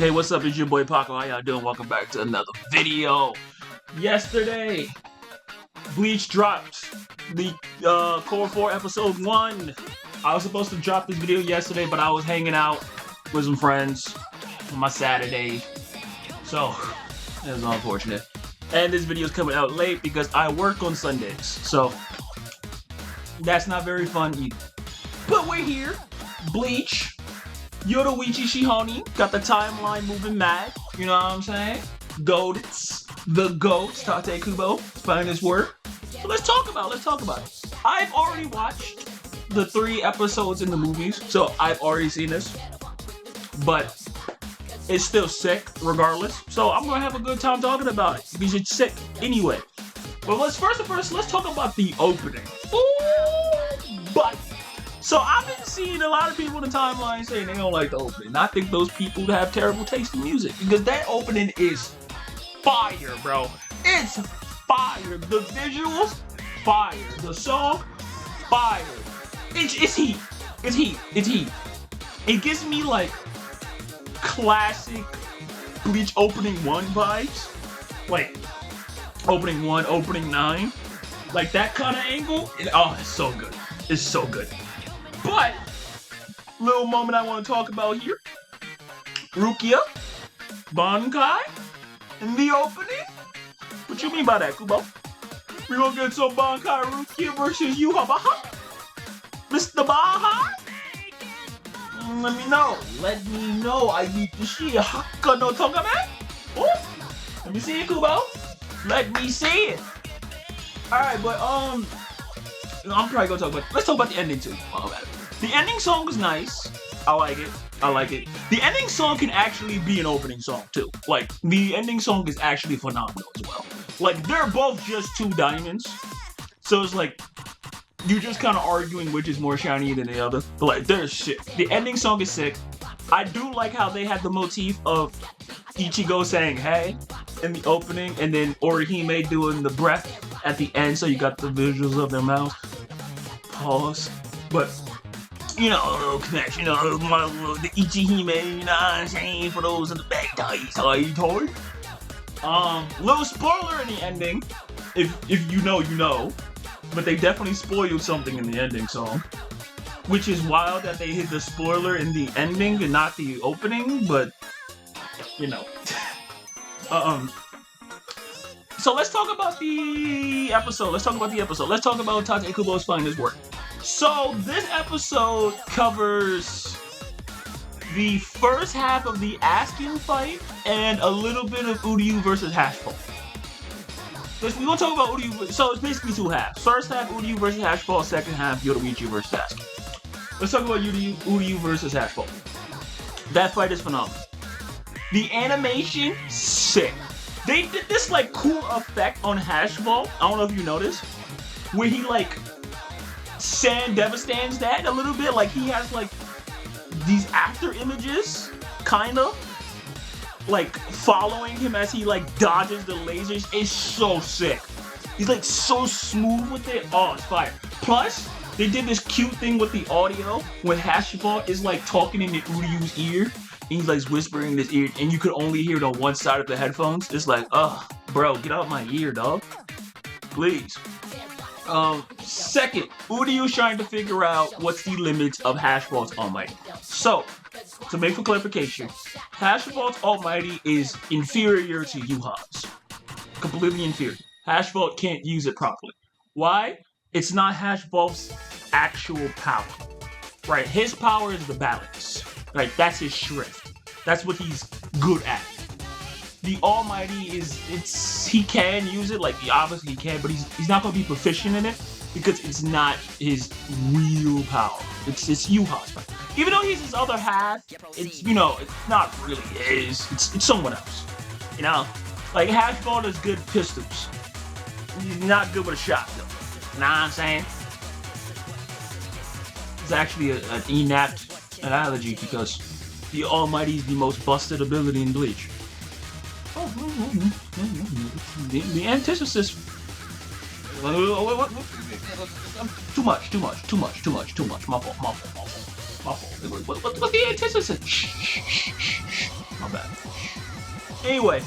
Hey, what's up? It's your boy Paco. How y'all doing? Welcome back to another video. Yesterday, Bleach dropped the Cour 4 episode 1. I was supposed to drop this video yesterday, but I was hanging out with some friends on my Saturday. So, it was unfortunate. And this video is coming out late because I work on Sundays. So, that's not very fun either. But we're here. Bleach. Yoruichi Shihoni got the timeline moving mad. You know what I'm saying? Goats. The goats. Tate Kubo. Finest work. So let's talk about it. I've already watched the 3 episodes in the movies, so I've already seen this. But it's still sick regardless. So I'm gonna have a good time talking about it because it's sick anyway. But let's talk about the opening. Ooh, but so I've been seeing a lot of people in the timeline saying they don't like the opening. I think those people have terrible taste in music because that opening is fire, bro. It's fire. The visuals, fire. The song, fire. It's heat. It's heat. It gives me like classic Bleach opening 1 vibes. Like opening 1, opening 9. Like that kind of angle. It's so good. It's so good. But, little moment I want to talk about here. Rukia, Bankai, in the opening. What you mean by that, Kubo? We gonna get some Bankai Rukia versus Yuha Baha? Mr. Baha? Let me know. I need to see a Hakka no Togame. Oh, let me see it, Kubo. Let me see it. Alright, but I'm probably gonna talk about. Let's talk about the ending too. The ending song was nice. I like it. The ending song can actually be an opening song too. Like the ending song is actually phenomenal as well. Like they're both just 2 diamonds, so it's like you're just kind of arguing which is more shiny than the other. But like they're sick. The ending song is sick. I do like how they had the motif of Ichigo saying "hey" in the opening, and then Orihime doing the breath at the end, so you got the visuals of their mouths. Pause. But, you know, a little connection, the Ichihime, you know what I'm saying, for those in the back, toy. Little spoiler in the ending, if you know, you know, but they definitely spoiled something in the ending song, which is wild that they hit the spoiler in the ending and not the opening, but, you know. So let's talk about the episode. Let's talk about Tate Kubo's finest work. So this episode covers the first half of the Askin fight and a little bit of Uryu versus Hashball. We're gonna talk about Uryu. So it's basically 2 halves. First half Uryu versus Hashball. Second half Yoruichi versus Askin. Let's talk about Uryu versus Hashball. That fight is phenomenal. The animation, sick. They did this like cool effect on Hashball. I don't know if you noticed, where he like sand devastates that a little bit. Like he has like these after images, kind of like following him as he like dodges the lasers. It's so sick. He's like so smooth with it. Oh, it's fire. Plus, they did this cute thing with the audio when Hashball is like talking in Uryu's ear. He's like whispering in his ear, and you could only hear it on one side of the headphones. It's like, bro, get out my ear, dog. Please. Second, Uryu's trying to figure out what's the limits of Hashball's Almighty. So, to make for clarification, Hashball's Almighty is inferior to Yuha's. Completely inferior. Hashball can't use it properly. Why? It's not Hashball's actual power. Right? His power is the balance. Right? That's his shrift. That's what he's good at. The Almighty he can use it, like obviously he can, but he's not gonna be proficient in it because it's not his real power. It's Yuha's power. Even though he's his other half, it's not really his. It's someone else. You know? Like Hashball is good pistols. He's not good with a shot though. You know what I'm saying? It's actually an inapt analogy because the Almighty is the most busted ability in Bleach. The antithesis. Too much. My fault. What's the antithesis? My bad. Anyway,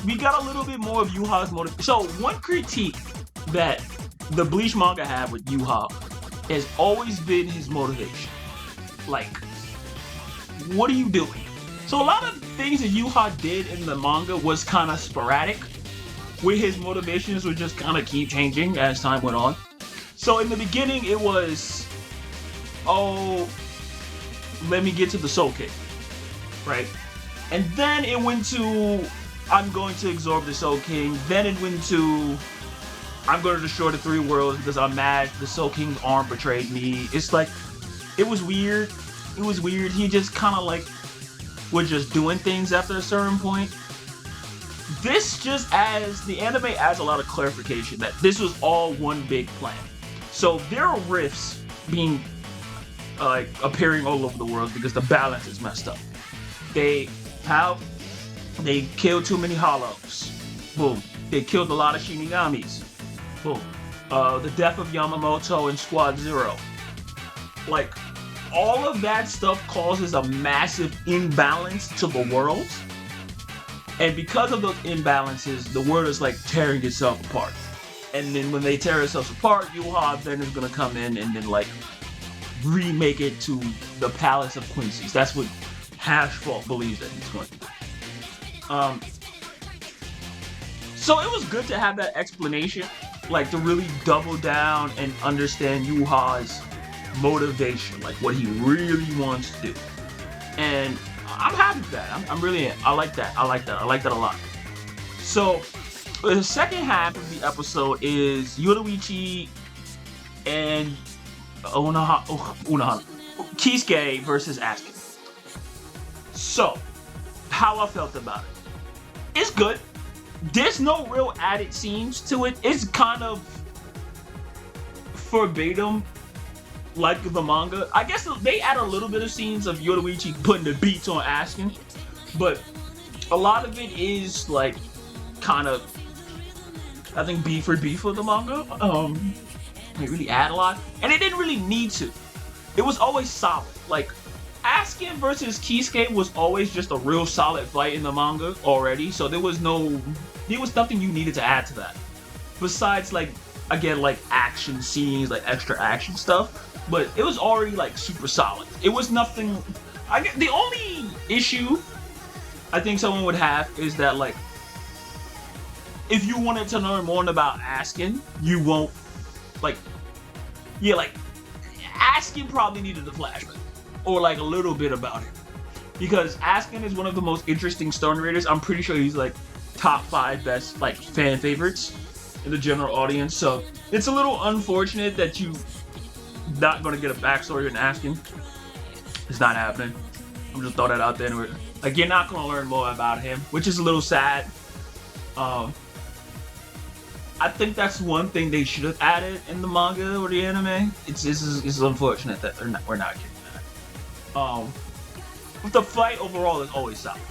we got a little bit more of Yuha's motive. So one critique that the Bleach manga had with Yuha has always been his motivation. Like, what are you doing? So a lot of things that Yuha did in the manga was kind of sporadic, where his motivations would just kind of keep changing as time went on. So in the beginning, it was, oh, let me get to the Soul King, right? And then it went to, I'm going to absorb the Soul King. Then it went to, I'm going to destroy the 3 worlds because I'm mad the Soul King's arm betrayed me. It's like, it was weird. It was weird. He just kind of like was just doing things after a certain point. This just adds, the anime adds a lot of clarification that this was all one big plan. So there are rifts being like appearing all over the world because the balance is messed up. They killed too many hollows. Boom. They killed a lot of Shinigamis. Boom. The death of Yamamoto in Squad Zero. Like, all of that stuff causes a massive imbalance to the world. And because of those imbalances, the world is like tearing itself apart. And then when they tear itself apart, Yuha then is gonna come in and then like remake it to the Palace of Quincy's. That's what Hashfault believes that he's going to do. So it was good to have that explanation, like to really double down and understand Yuha's motivation, like what he really wants to do. And I'm happy with that. I like that. I like that a lot. So the second half of the episode is Yoruichi and Kisuke versus Asuka. So, how I felt about it. It's good. There's no real added scenes to it. It's kind of verbatim like the manga. I guess they add a little bit of scenes of Yoruichi putting the beats on Asuka, but a lot of it is like kind of, I think, beat for the manga. They really add a lot, and it didn't really need to. It was always solid. Like, Asuka versus Kisuke was always just a real solid fight in the manga already, so there was nothing you needed to add to that. Besides, like, again, like action scenes, like extra action stuff, but it was already like super solid. It was nothing. The only issue I think someone would have is that, like, if you wanted to learn more about Asuka, you won't, like, yeah, like, Asuka probably needed a flashback. Or like a little bit about it. Because Asuka is one of the most interesting story narrators. I'm pretty sure he's like top 5 best like fan favorites in the general audience. So it's a little unfortunate that you not gonna get a backstory in Asuka. It's not happening. I'm just throwing that out there. Anyway. Like, you're not gonna learn more about him, which is a little sad. I think that's one thing they should have added in the manga or the anime. It's unfortunate that we're not getting that. But the fight overall is always solid.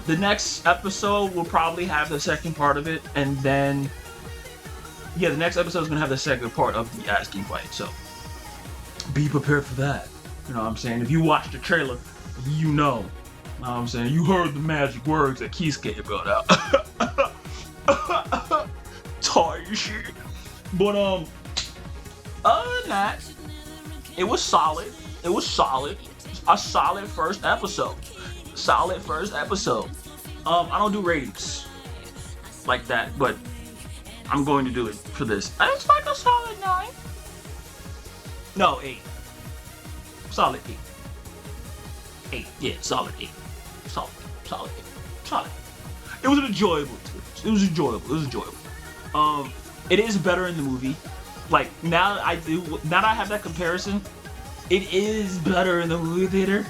The next episode will probably have the second part of it, and then the next episode is gonna have the second part of the Asuka fight. So be prepared for that. You know what I'm saying? If you watched the trailer, you know. You know what I'm saying? You heard the magic words that Kisuke brought out. Tired shit. But other than that, it was solid. It was solid. A solid first episode. I don't do ratings like that, but I'm going to do it for this. It's like a solid 9. No, 8. Solid 8. 8. Yeah, solid 8. Solid 8. Solid. It was enjoyable too. It was enjoyable. It is better in the movie. Like, now that I have that comparison, it is better in the movie theater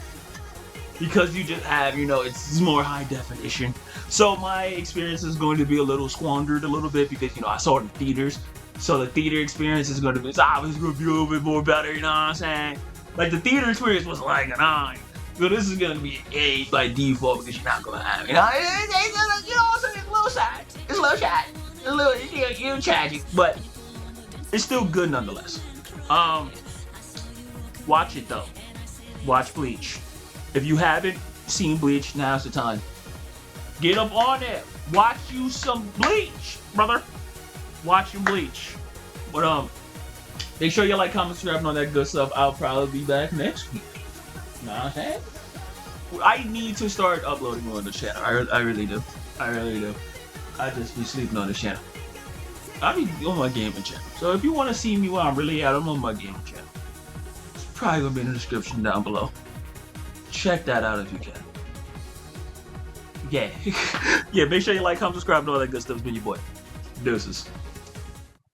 because you just have, it's more high definition. So my experience is going to be a little squandered a little bit because, I saw it in theaters. So the theater experience is going to be, it's obviously going to be a little bit more better, you know what I'm saying? Like, the theater experience was like a 9. So this is going to be an 8 by default because you're not going to have it. It's a little sad. It's a little sad. It's a little tragic, but it's still good nonetheless. Watch it though. Watch Bleach. If you haven't seen Bleach, now's the time. Get up on it. Watch you some Bleach, brother. Watch you Bleach. But make sure you like, comment, subscribe, and all that good stuff. I'll probably be back next week. Know what I'm saying? I need to start uploading more on the channel. I really do. I really do. I just be sleeping on the channel. I'll be on my gaming channel. So if you want to see me while I'm really out, I'm on my gaming channel. It's probably gonna be in the description down below. Check that out if you can. Yeah. Yeah, make sure you like, comment, subscribe, and all that good stuff. It's been your boy. Deuces.